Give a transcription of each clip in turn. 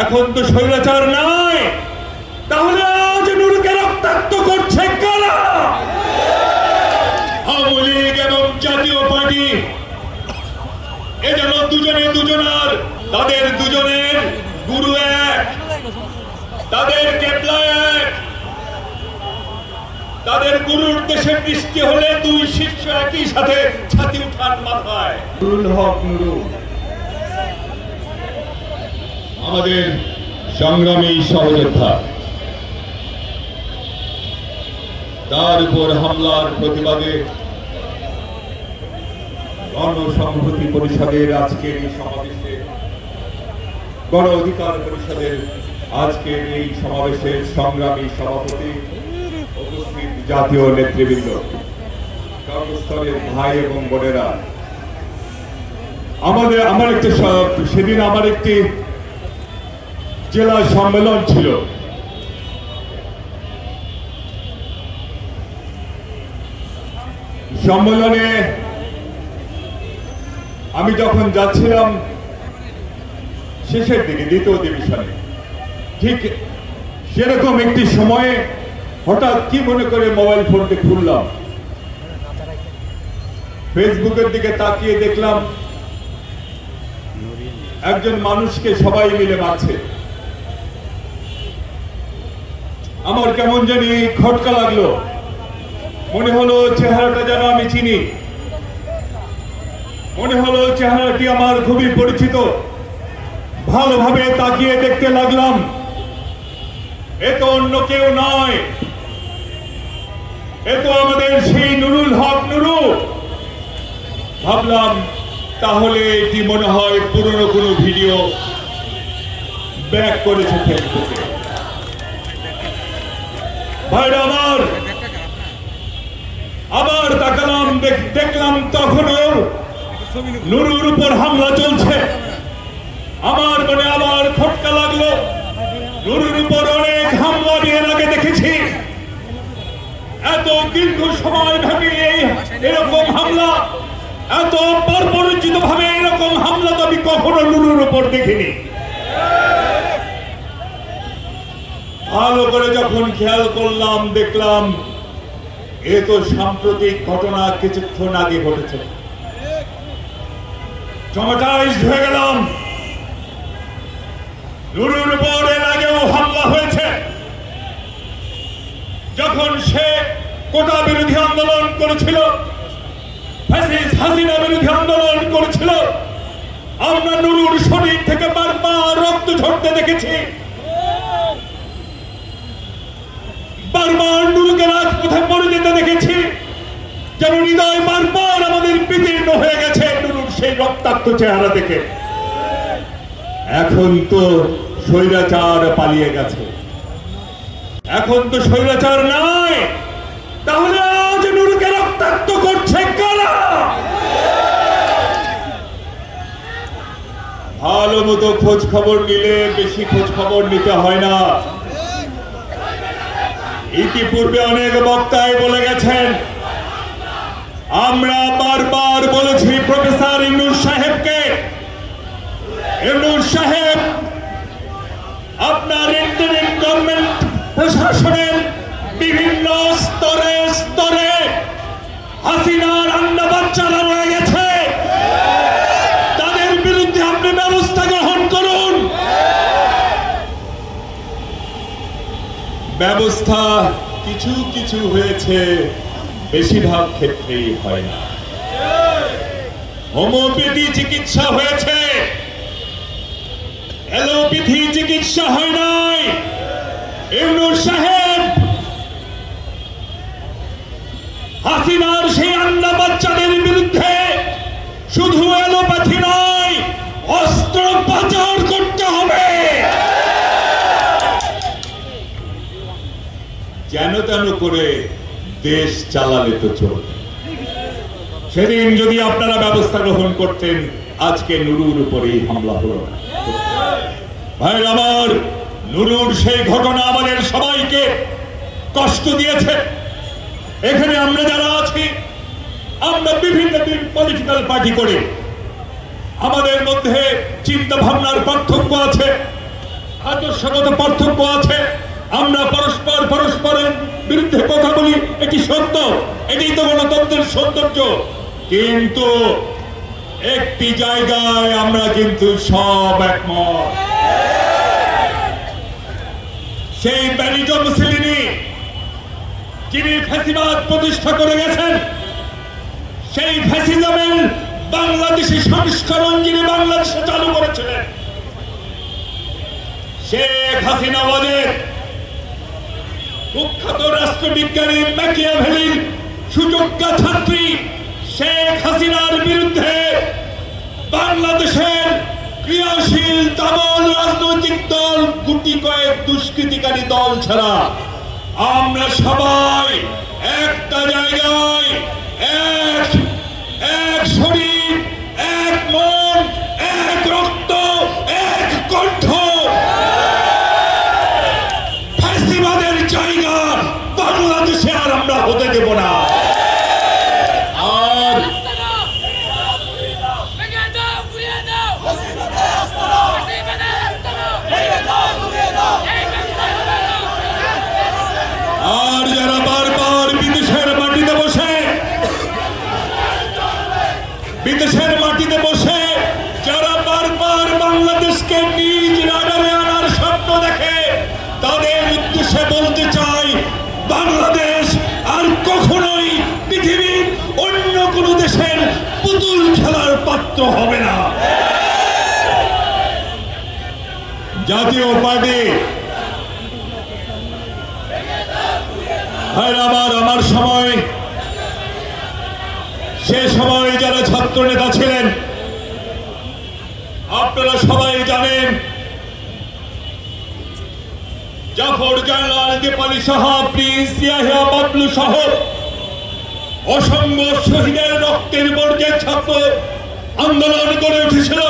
এখন তো স্বৈরাচার নাই, তাহলে আজ নুরুকে রক্তাক্ত করছে কারা? আওয়ামী লীগ এবং জাতীয় পার্টি এ যেন দুজনে দুজনার, তাদের দুজনের গুরু এক, তাদের কেবলা এক। তাদের গুরুর দেশে বৃষ্টি হলে দুই শিষ্য একই সাথে ছাতি উঠান মাথায়। নুরুল হক নুরু আমাদের সংগ্রামী সহযোদ্ধা, তার উপর হামলার প্রতিবাদে গণসংহতি পরিষদের আজকের এই সমাবেশে, গণ অধিকার পরিষদের আজকের এই সমাবেশের সংগ্রামী সভাপতি, উপস্থিত জাতীয় নেতৃবৃন্দ, সর্বস্তরের ভাই এবং বোনেরা, সেদিন আমার একটি জেলা সম্মেলন ছিল। সম্মেলনে আমি যখন যাচ্ছিলাম শেষের দিকে, দ্বিতীয় ডিভিশনে, ঠিক সেরকম একটি সময়ে হঠাৎ কি মনে করে মোবাইল ফোনটি খুললাম, ফেসবুকের দিকে তাকিয়ে দেখলাম একজন মানুষকে সবাই মিলে মারছে। আমার কেমন জানি খটকা লাগলো, মনে হলো চেহারাটা যেন আমি চিনি, মনে হলো চেহারাটি আমার খুবই পরিচিত। ভালোভাবে তাকিয়ে দেখতে লাগলাম, এ তো অন্য কেউ নয়, এ তো আমাদের সেই নুরুল হক নুরু। ভাবলাম তাহলে এটি মনে হয় পুরনো কোনো ভিডিও ব্যাক করেছে ফেসবুকে। ভাইরা আমার, আবার তাকালাম, দেখলাম তখনও নুরুর উপর হামলা চলছে। আমার মনে আবার খটকা লাগলো, নুরুর উপর অনেক হামলা এর আগে দেখেছি। এত দীর্ঘ সময় ভাবে এরকম হামলা, এত বর্বরোচিত ভাবে এরকম হামলা তো আমি কখনো নুরুর উপর দেখিনি। ভালো করে যখন খেয়াল করলাম, দেখলাম এ তো সাম্প্রতিক ঘটনা, কিছুক্ষণ আগে ঘটেছে। ট্রমাটাইজড হয়ে গেলাম। নুরুর উপর এর আগেও হামলা হয়েছে, যখন সে কোটা বিরোধী আন্দোলন করেছিল, ফ্যাসিস্ট হাসিনা বিরোধী আন্দোলন করেছিল। আমরা নুরুর শরীর থেকে বারবার রক্ত ঝরতে দেখেছি, বারবার নুরুকে রাজপথে পড়ে যেতে দেখেছি, যেন হৃদয় বারবার আমাদের বিদীর্ণ হয়ে গেছে নুরুর সেই রক্তাক্ত চেহারা দেখে। এখন তো স্বৈরাচার পালিয়ে গেছে, এখন তো স্বৈরাচার নাই, তাহলে আজ নুরুকে রক্তাক্ত করছে কারা? ভালো মতো খোঁজ খবর নিলে বেশি খোঁজ খবর নিতে হয় না। ইতিপূর্বে অনেক বক্তাই বলে গেছেন, আমরা বারবার বলেছি প্রফেসর ইউনূস সাহেবকে, ইউনূস সাহেব আপনার ইন্টারিম গভর্নমেন্ট প্রশাসনের বিভিন্ন স্তরে স্তরে হাসিনার আন্ডা বাচ্চারা রয়ে গেছে, তাদের বিরুদ্ধে আপনি ব্যবস্থা গ্রহণ করুন। ব্যবস্থা কিছু কিছু হয়েছে, বেশিরভাগ ক্ষেত্রেই হয় না। হোমিওপ্যাথি চিকিৎসা হয়েছে, অ্যালোপ্যাথি চিকিৎসা হয় নাই। ইউনূস সাহেব হাসিনার সেই আন্ডা বাচ্চাদের বিরুদ্ধে শুধু অ্যালোপ্যাথি নয়, অস্ত্র পাচার করতে হবে। যেন তেন করে দেশ চালালে তো চলবে। সেদিন যদি আপনারা ব্যবস্থা গ্রহণ করতেন, আজকে নুরুর উপরেই হামলা হলো না। ভাই আমার, নুরুর সেই ঘটনা আমাদের সবাইকে কষ্ট দিয়েছে। এখানে আমরা যারা আছি, আমরা বিভিন্ন পলিটিক্যাল পার্টি করে আমাদের মধ্যে চিন্তা ভাবনার পার্থক্য আছে, আদর্শগত পার্থক্য আছে, আমরা পরস্পরের বিরুদ্ধে কথা বলি, এটি সত্য, এটাই তো গণতন্ত্রের সৌন্দর্য। কিন্তু একটি জায়গায় আমরা কিন্তু সব একমত, সেই বেনিটো মুসলিনি যিনি ফ্যাসিবাদ প্রতিষ্ঠা করে গেছেন, সেই ফ্যাসিজমের বাংলাদেশি সংস্করণ যিনি বাংলাদেশে চালু করেছিলেন, শেখ হাসিনা ওয়াজেদ কুখ্যাত রাষ্ট্রবিজ্ঞানী ম্যাকিয়াভেলির সুযোগ্যা ছাত্রী শেখ হাসিনার বিরুদ্ধে বাংলাদেশের ক্রিয়াশীল তামাম রাজনৈতিক দল, গুটি কয়েক দুষ্কৃতিকারী দল ছাড়া আমরা সবাই একটা জায়গায়, এক শরীর, এক মন, এক রক্ত, এক কণ্ঠ। ফ্যাসিবাদের জায়গা বাংলাদেশে আর আমরা হতে দেব না। আর যারা বারবার বিদেশের মাটিতে বসে যারা বারবার বাংলাদেশকে নিজ রাডারে আনার স্বপ্ন দেখে, তাদের উদ্দেশ্যে বলতে চাই, বাংলাদেশ আর কখনোই পৃথিবীর অন্য কোন দেশের পুতুল খেলার পাত্র হবে না। জাতীয় পার্টি আমার সময়, সে সময় যারা ছাত্র নেতা ছিলেন, আপনারা সবাই জানেন, জাফর জালাল, দীপালি সাহা, প্রিন্স ইয়াহিয়া, বাবলু সহ অসংখ্য শহীদের রক্তের বর্জ্যের ছাত্র আন্দোলন গড়ে উঠেছিল।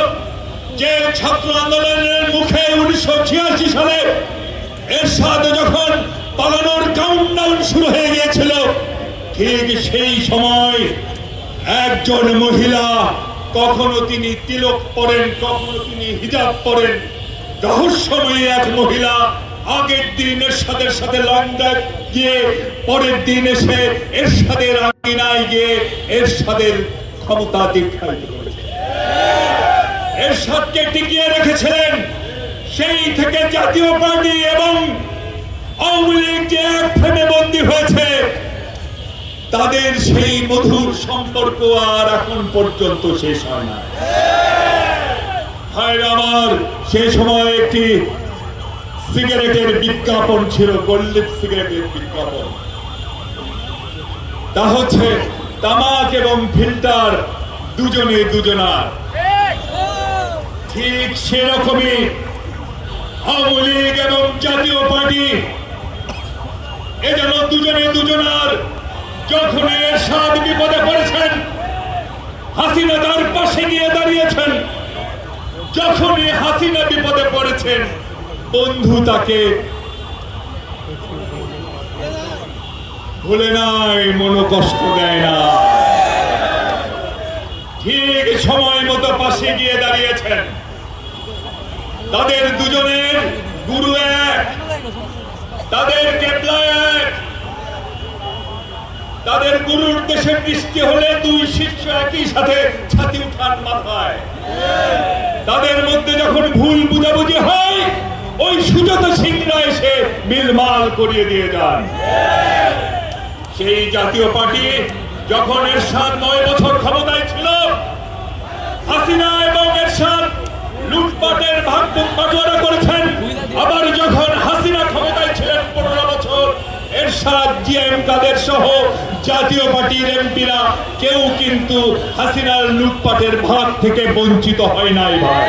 যে ছাত্র আন্দোলনের মুখে 1986 সালে এরশাদ যখন পালানোর কাউন্টডাউন শুরু হয়ে গিয়েছিল, ঠিক সেই সময় একজন মহিলা, কখনো তিনি তিলক পরেন, কখনো তিনি হিজাব পরেন, রহস্যময়ী এক মহিলা আগের দিন এরশাদের সাথে লন্ডন গিয়ে পরের দিন এসে এরশাদের আঙিনায় গিয়ে এরশাদের ক্ষমতা দীক্ষায়িত করেছে, এরশাদকে টিকিয়ে রেখেছিলেন। সেই থেকে জাতীয় পার্টি এবং আওয়ামী লীগ যে এক ফ্রেমে বন্দী হয়েছে, তাদের সেই মধুর সম্পর্ক আর এখন পর্যন্ত শেষ হয় না। ভাইরা আমার, সে সময় একটি সিগারেটের বিজ্ঞাপন ছিল, গোল্ডেন সিগারেটের বিজ্ঞাপন, তা হচ্ছে তামাক এবং ফিল্টার দুজনে দুজনার। ঠিক সেরকমই আওয়ামী লীগ এবং জাতীয় পার্টি এ যেন দুজনে দুজনার। যখন এরশাদ বিপদে পড়েছেন, হাসিনা তার পাশে গিয়ে দাঁড়িয়েছেন। যখনই হাসিনা বিপদে পড়েছেন, বন্ধু তাকে ভুলে নাই, মনোকষ্ট দেয় না, ঠিক সময় মতো পাশে গিয়ে দাঁড়িয়েছেন। তাদের দুজনের গুরু এক, তাদের কেবলা এক। তাদের গুরুর দেশে বৃষ্টি হলে দুই শিষ্য একই সাথে ছাতি উঠান মাথায়। তাদের মধ্যে যখন ভুল বুঝাবুঝি হয়, ওই সুজাত সিংরা এসে মিলমাল করিয়ে দিয়ে যান। সেই জাতীয় পার্টি যখন এরশাদ 9 বছর ক্ষমতায় ছিল, হাসিনা এবং এরশাদ লুটপাটের ভাগ বাটোয়ারা করেছেন। আবার যখন হাসিনা ক্ষমতায় ছিলেন 15 বছর, এরশাদ, জিএম কাদের সহ জাতীয় পার্টির এমপিরা কেউ কিন্তু হাসিনার লুটপাটের ভাগ থেকে বঞ্চিত হয় নাই ভাই।